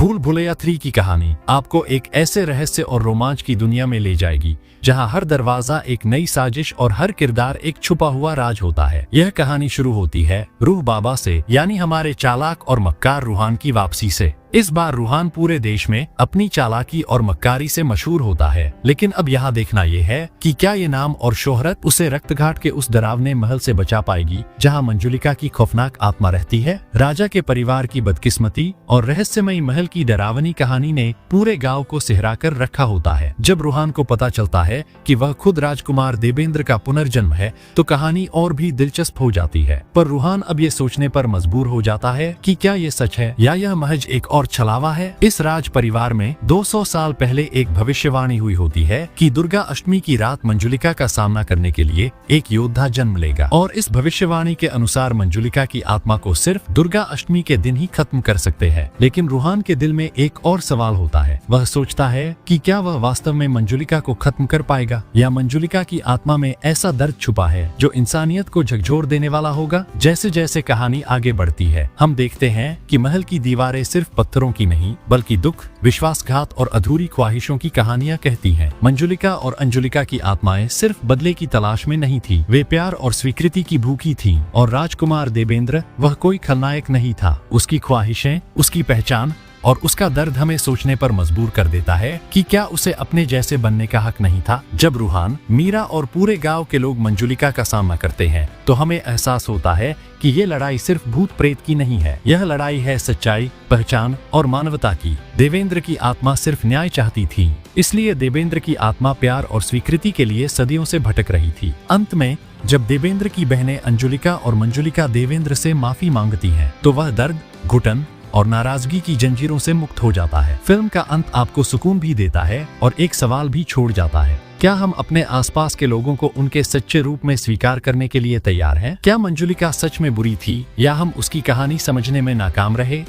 भूल भुलैया 3 की कहानी आपको एक ऐसे रहस्य और रोमांच की दुनिया में ले जाएगी जहां हर दरवाजा एक नई साजिश और हर किरदार एक छुपा हुआ राज होता है। यह कहानी शुरू होती है रूह बाबा से, यानी हमारे चालाक और मक्कार रूहान की वापसी से। इस बार रूहान पूरे देश में अपनी चालाकी और मक्कारी से मशहूर होता है, लेकिन अब यहाँ देखना यह है कि क्या ये नाम और शोहरत उसे रक्तघाट के उस डरावने महल से बचा पाएगी जहाँ मंजुलिका की खौफनाक आत्मा रहती है। राजा के परिवार की बदकिस्मती और रहस्यमयी महल की डरावनी कहानी ने पूरे गाँव को सिहरा कर रखा होता है। जब रूहान को पता चलता है कि वह खुद राजकुमार देवेंद्र का पुनर्जन्म है तो कहानी और भी दिलचस्प हो जाती है। पर रूहान अब ये सोचने पर मजबूर हो जाता है कि क्या ये सच है या यह महज एक और छलावा है। इस राज परिवार में 200 साल पहले एक भविष्यवाणी हुई होती है कि दुर्गा अष्टमी की रात मंजुलिका का सामना करने के लिए एक योद्धा जन्म लेगा, और इस भविष्यवाणी के अनुसार मंजुलिका की आत्मा को सिर्फ दुर्गा अष्टमी के दिन ही खत्म कर सकते हैं। लेकिन रूहान के दिल में एक और सवाल होता है। वह सोचता है कि क्या वह वास्तव में मंजुलिका को खत्म कर पाएगा या मंजुलिका की आत्मा में ऐसा दर्द छुपा है जो इंसानियत को झकझोर देने वाला होगा। जैसे जैसे कहानी आगे बढ़ती है हम देखते हैं कि महल की दीवारें सिर्फ पत्थरों की नहीं बल्कि दुख, विश्वासघात और अधूरी ख्वाहिशों की कहानियां कहती हैं। मंजुलिका और अंजुलिका की आत्माएं सिर्फ बदले की तलाश में नहीं थी, वे प्यार और स्वीकृति की भूखी थीं। और राजकुमार देवेंद्र वह कोई खलनायक नहीं था। उसकी ख्वाहिशें, उसकी पहचान और उसका दर्द हमें सोचने पर मजबूर कर देता है कि क्या उसे अपने जैसे बनने का हक नहीं था। जब रूहान, मीरा और पूरे गांव के लोग मंजुलिका का सामना करते हैं तो हमें एहसास होता है कि ये लड़ाई सिर्फ भूत प्रेत की नहीं है, यह लड़ाई है सच्चाई, पहचान और मानवता की। देवेंद्र की आत्मा सिर्फ न्याय चाहती थी, इसलिए देवेंद्र की आत्मा प्यार और स्वीकृति के लिए सदियों से भटक रही थी। अंत में जब देवेंद्र की बहनें अंजुलिका और मंजुलिका देवेंद्र से माफी मांगती हैं तो वह दर्द, घुटन और नाराजगी की जंजीरों से मुक्त हो जाता है। फिल्म का अंत आपको सुकून भी देता है और एक सवाल भी छोड़ जाता है, क्या हम अपने आसपास के लोगों को उनके सच्चे रूप में स्वीकार करने के लिए तैयार हैं? क्या मंजुलिका सच में बुरी थी या हम उसकी कहानी समझने में नाकाम रहे?